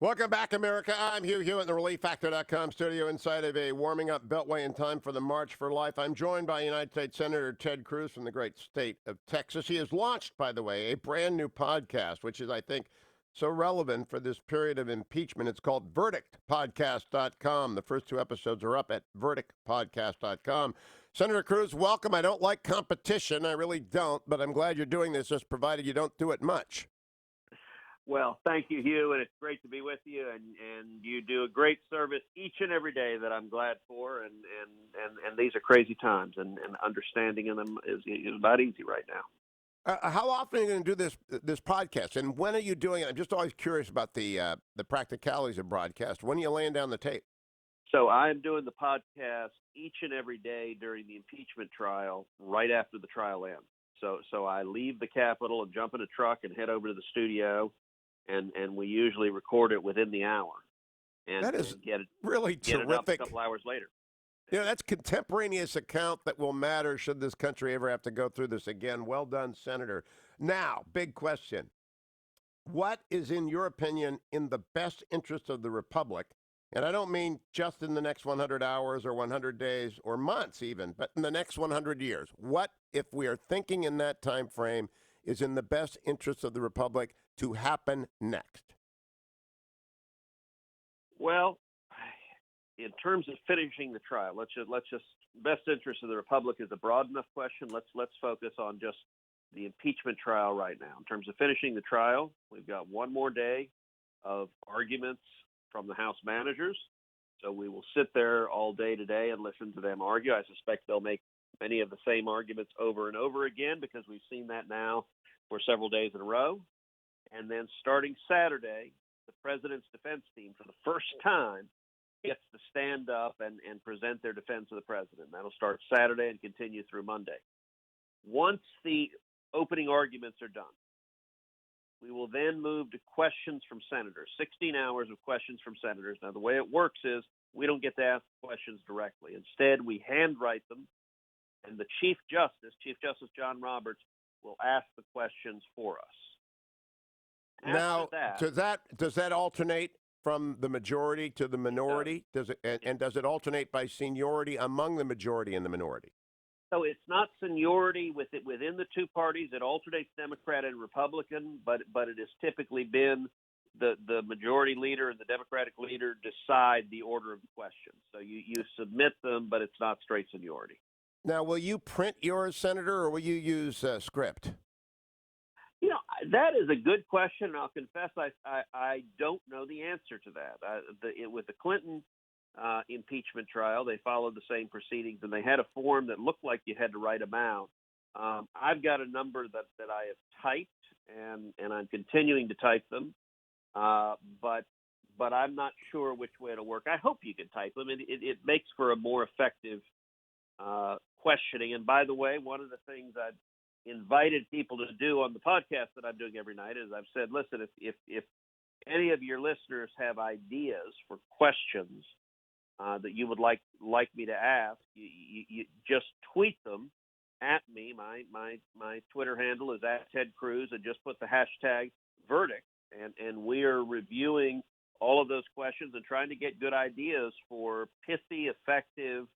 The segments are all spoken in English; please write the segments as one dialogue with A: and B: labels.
A: Welcome back, America. I'm Hugh Hewitt in the ReliefFactor.com studio inside of a warming up beltway in time for the March for Life. I'm joined by United States Senator Ted Cruz from the great state of Texas. He has launched, by the way, a brand new podcast, which is, I think, so relevant for this period of impeachment. It's called VerdictPodcast.com. The first two episodes are up at VerdictPodcast.com. Senator Cruz, welcome. I don't like competition. I really don't, but I'm glad you're doing this, just provided you don't do it much.
B: Well, thank you, Hugh, and it's great to be with you. And you do a great service each and every day that I'm glad for. And these are crazy times, and understanding them is not easy right now.
A: How often are you going to do this podcast, and when are you doing it? I'm just always curious about the practicalities of broadcast. When are you laying down the tape?
B: So I'm doing the podcast each and every day during the impeachment trial, right after the trial ends. So I leave the Capitol and jump in a truck and head over to the studio. And we usually record it within the hour, and
A: that is
B: get it
A: really
B: get
A: terrific.
B: it up a couple hours later.
A: You know, that's contemporaneous account that will matter should this country ever have to go through this again. Well done, Senator. Now, big question. What is, in your opinion, in the best interest of the Republic? And I don't mean just in the next 100 hours or 100 days or months even, but in the next 100 years. What, if we are thinking in that time frame, is in the best interest of the Republic to happen next?
B: Well, in terms of finishing the trial, let's just best interest of the Republic is a broad enough question. Let's focus on just the impeachment trial right now. In terms of finishing the trial, we've got one more day of arguments from the House managers. So we will sit there all day today and listen to them argue. I suspect they'll make many of the same arguments over and over again because we've seen that now for several days in a row. And then starting Saturday, the president's defense team, for the first time, gets to stand up and present their defense of the president. That'll start Saturday and continue through Monday. Once the opening arguments are done, we will then move to questions from senators, 16 hours of questions from senators. Now, the way it works is we don't get to ask questions directly. Instead, we handwrite them, and the Chief Justice John Roberts, will ask the questions for us.
A: Now, does that alternate from the majority to the minority? Does it, and does it alternate by seniority among the majority and the minority?
B: So it's not seniority within the two parties. It alternates Democrat and Republican, but it has typically been the majority leader and the Democratic leader decide the order of the questions. So you submit them, but it's not straight seniority.
A: Now, will you print yours, Senator, or will you use script?
B: You know, that is a good question, and I'll confess I don't know the answer to that. With the Clinton impeachment trial, they followed the same proceedings, and they had a form that looked like you had to write them out. I've got a number that I have typed, and I'm continuing to type them, but I'm not sure which way it'll work. I hope you can type them. It makes for a more effective questioning. And by the way, one of the things I've invited people to do on the podcast that I'm doing every night is I've said, listen, if any of your listeners have ideas for questions that you would like me to ask, you just tweet them at me. My Twitter handle is @TedCruz, and just put the hashtag verdict. And we are reviewing all of those questions and trying to get good ideas for pithy, effective,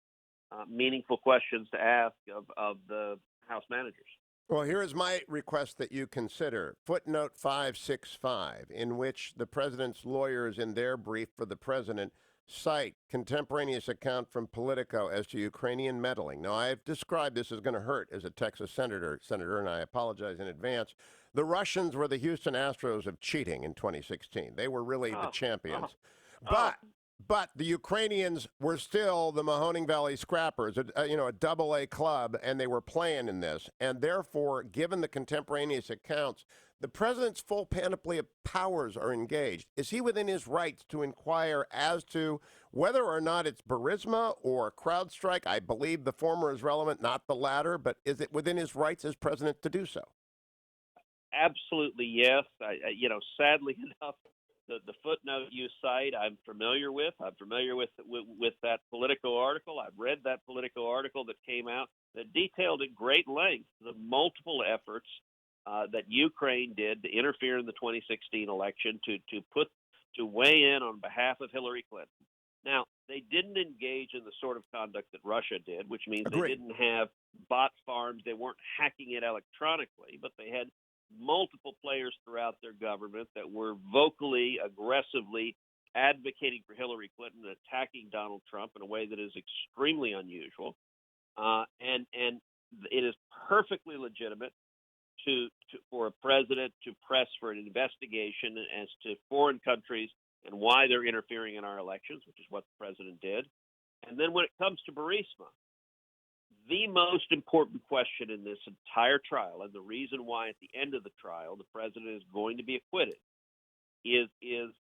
B: meaningful questions to ask of the House managers.
A: Well, here is my request that you consider footnote 565, in which the president's lawyers, in their brief for the president, cite contemporaneous account from Politico as to Ukrainian meddling. Now, I've described this as going to hurt as a Texas senator, and I apologize in advance. The Russians were the Houston Astros of cheating in 2016. They were really the champions. But the Ukrainians were still the Mahoning Valley Scrappers, a double-A club, and they were playing in this. And therefore, given the contemporaneous accounts, the president's full panoply of powers are engaged. Is he within his rights to inquire as to whether or not it's Burisma or Crowdstrike? I believe the former is relevant, not the latter, but is it within his rights as president to do so?
B: Absolutely, yes. Sadly enough, the footnote you cite, I'm familiar with. I'm familiar with that Politico article. I've read that Politico article that came out that detailed at great length the multiple efforts that Ukraine did to interfere in the 2016 election, to put to weigh in on behalf of Hillary Clinton. Now, they didn't engage in the sort of conduct that Russia did, which means
A: Agreed.
B: they didn't have bot farms. They weren't hacking it electronically, but they had multiple players throughout their government that were vocally, aggressively advocating for Hillary Clinton and attacking Donald Trump in a way that is extremely unusual. And it is perfectly legitimate for a president to press for an investigation as to foreign countries and why they're interfering in our elections, which is what the president did. And then when it comes to Burisma, the most important question in this entire trial, and the reason why at the end of the trial the president is going to be acquitted, is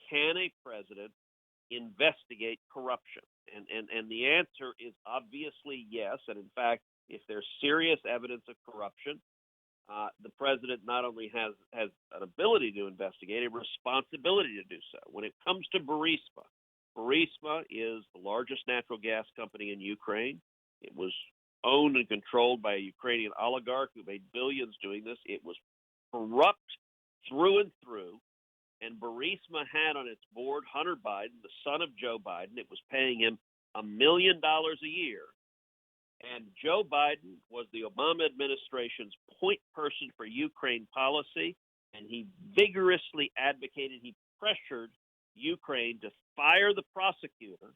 B: can a president investigate corruption? And the answer is obviously yes. And in fact, if there's serious evidence of corruption, the president not only has an ability to investigate, a responsibility to do so. When it comes to Burisma, Burisma is the largest natural gas company in Ukraine. It was owned and controlled by a Ukrainian oligarch who made billions doing this. It was corrupt through and through. And Burisma had on its board Hunter Biden, the son of Joe Biden. It was paying him $1 million a year. And Joe Biden was the Obama administration's point person for Ukraine policy, and he vigorously advocated, he pressured Ukraine to fire the prosecutor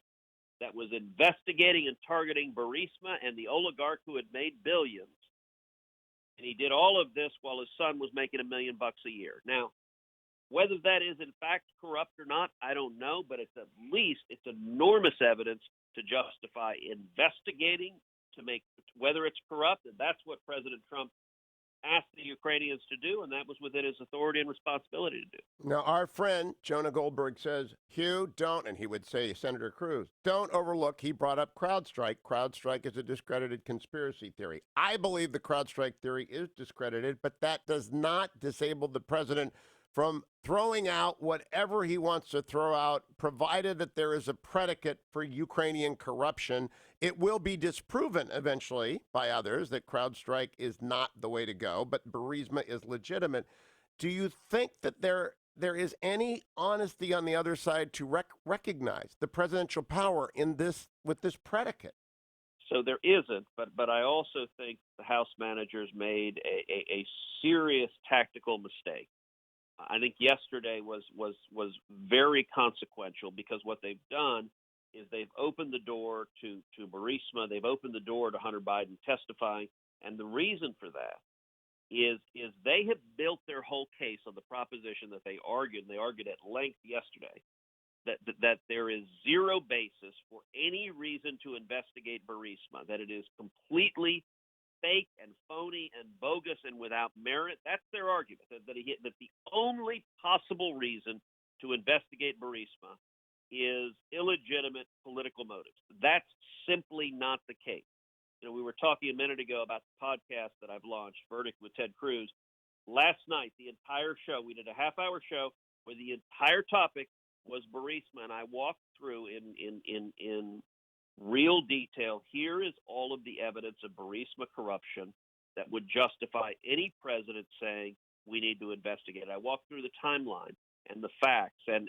B: that was investigating and targeting Burisma and the oligarch who had made billions. And he did all of this while his son was making $1 million a year. Now, whether that is in fact corrupt or not, I don't know, but it's at least it's enormous evidence to justify investigating to make whether it's corrupt, and that's what President Trump asked the Ukrainians to do, and that was within his authority and responsibility to do.
A: Now, our friend Jonah Goldberg says, Hugh, don't, and he would say, Senator Cruz, don't overlook, he brought up Crowdstrike. Crowdstrike is a discredited conspiracy theory. I believe the Crowdstrike theory is discredited, but that does not disable the president from throwing out whatever he wants to throw out, provided that there is a predicate for Ukrainian corruption. It will be disproven eventually by others that Crowdstrike is not the way to go, but Burisma is legitimate. Do you think that there is any honesty on the other side to recognize the presidential power in this with this predicate?
B: So there isn't, but I also think the House managers made a serious tactical mistake. I think yesterday was very consequential because what they've done is they've opened the door to Burisma, they've opened the door to Hunter Biden testifying, and the reason for that is they have built their whole case on the proposition that they argued at length yesterday, that there is zero basis for any reason to investigate Burisma, that it is completely fake and phony and bogus and without merit. That's their argument, that the only possible reason to investigate Burisma is illegitimate political motives. That's simply not the case. We were talking a minute ago about the podcast that I've launched, Verdict with Ted Cruz. Last night, the entire show, we did a half-hour show where the entire topic was Burisma, and I walked through in real detail. Here is all of the evidence of Burisma corruption that would justify any president saying we need to investigate. I walked through the timeline and the facts, and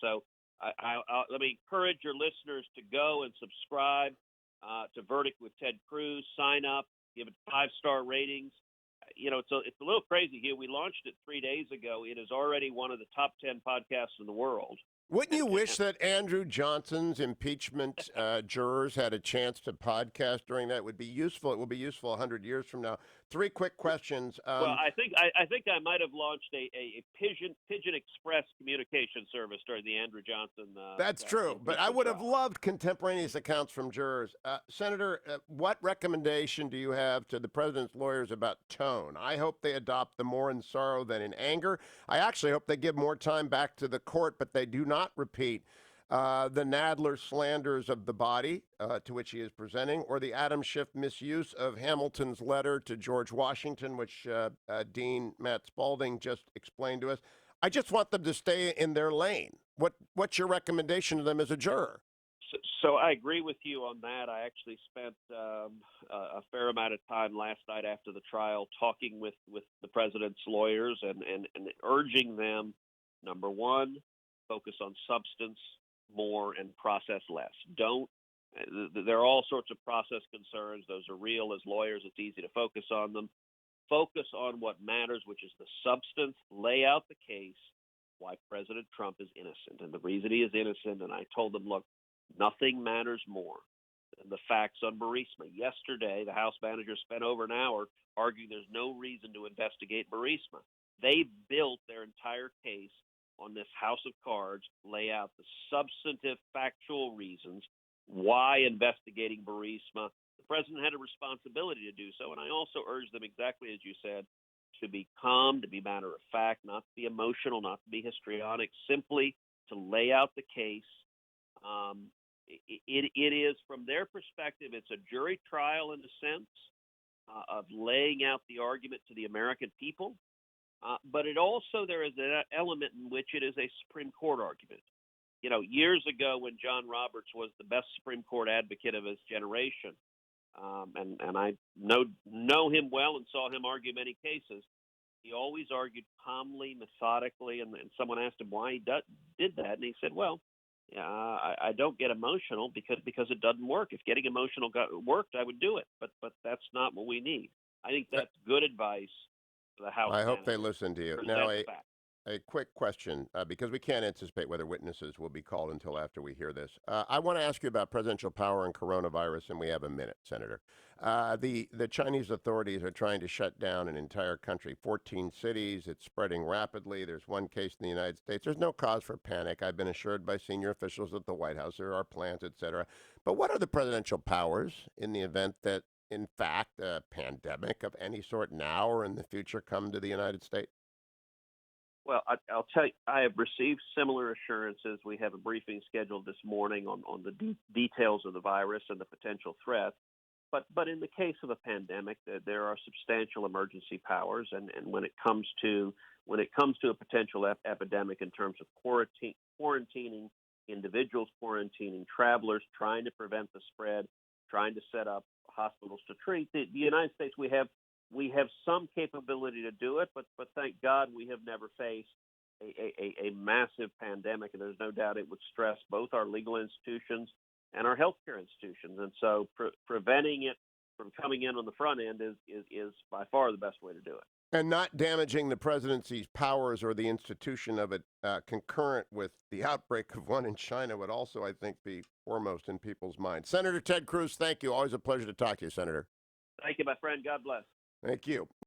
B: so let me encourage your listeners to go and subscribe to Verdict with Ted Cruz. Sign up, give it 5-star ratings. It's a little crazy here. We launched it 3 days ago. It is already one of the top 10 podcasts in the world.
A: Wouldn't you wish that Andrew Johnson's impeachment jurors had a chance to podcast during that? It would be useful. It will be useful 100 years from now. 3 quick questions.
B: Well, I think I might have launched a Pigeon Express communication service during the Andrew Johnson.
A: That's true, but I would have loved contemporaneous accounts from jurors. Senator, what recommendation do you have to the president's lawyers about tone? I hope they adopt the more in sorrow than in anger. I actually hope they give more time back to the court, but they do not repeat the Nadler slanders of the body to which he is presenting, or the Adam Schiff misuse of Hamilton's letter to George Washington, which Dean Matt Spaulding just explained to us. I just want them to stay in their lane. What's your recommendation to them as a juror?
B: So I agree with you on that. I actually spent a fair amount of time last night after the trial talking with the president's lawyers and urging them, number one, focus on substance more and process less. Don't. There are all sorts of process concerns. Those are real. As lawyers, it's easy to focus on them. Focus on what matters, which is the substance. Lay out the case why President Trump is innocent. And the reason he is innocent, and I told them, look, nothing matters more than the facts on Burisma. Yesterday, the House manager spent over an hour arguing there's no reason to investigate Burisma. They built their entire case on this house of cards, lay out the substantive factual reasons why investigating Burisma. The president had a responsibility to do so, and I also urge them, exactly as you said, to be calm, to be matter of fact, not to be emotional, not to be histrionic, simply to lay out the case. It is, from their perspective, it's a jury trial in the sense of laying out the argument to the American people, but it also, there is an element in which it is a Supreme Court argument. You know, years ago when John Roberts was the best Supreme Court advocate of his generation, and I know him well and saw him argue many cases, he always argued calmly, methodically, and someone asked him why he did that, and he said, well, I don't get emotional because it doesn't work. If getting emotional worked, I would do it, but that's not what we need. I think that's good advice for the House.
A: I hope they listen to you. Now,
B: Present the facts.
A: a quick question, because we can't anticipate whether witnesses will be called until after we hear this. I want to ask you about presidential power and coronavirus, and we have a minute, Senator. The Chinese authorities are trying to shut down an entire country, 14 cities. It's spreading rapidly. There's one case in the United States. There's no cause for panic. I've been assured by senior officials at the White House there are plans, et cetera. But what are the presidential powers in the event that, in fact, a pandemic of any sort now or in the future come to the United States?
B: Well, I'll tell you, I have received similar assurances. We have a briefing scheduled this morning on the details of the virus and the potential threat. But in the case of a pandemic, there are substantial emergency powers, and when it comes to a potential epidemic in terms of quarantining individuals, quarantining travelers, trying to prevent the spread, trying to set up hospitals to treat the United States, we have some capability to do it, but thank God we have never faced a massive pandemic, and there's no doubt it would stress both our legal institutions and our healthcare institutions. And so preventing it from coming in on the front end is by far the best way to do it.
A: And not damaging the presidency's powers or the institution of it concurrent with the outbreak of one in China would also, I think, be foremost in people's minds. Senator Ted Cruz, thank you. Always a pleasure to talk to you, Senator.
B: Thank you, my friend. God bless.
A: Thank you.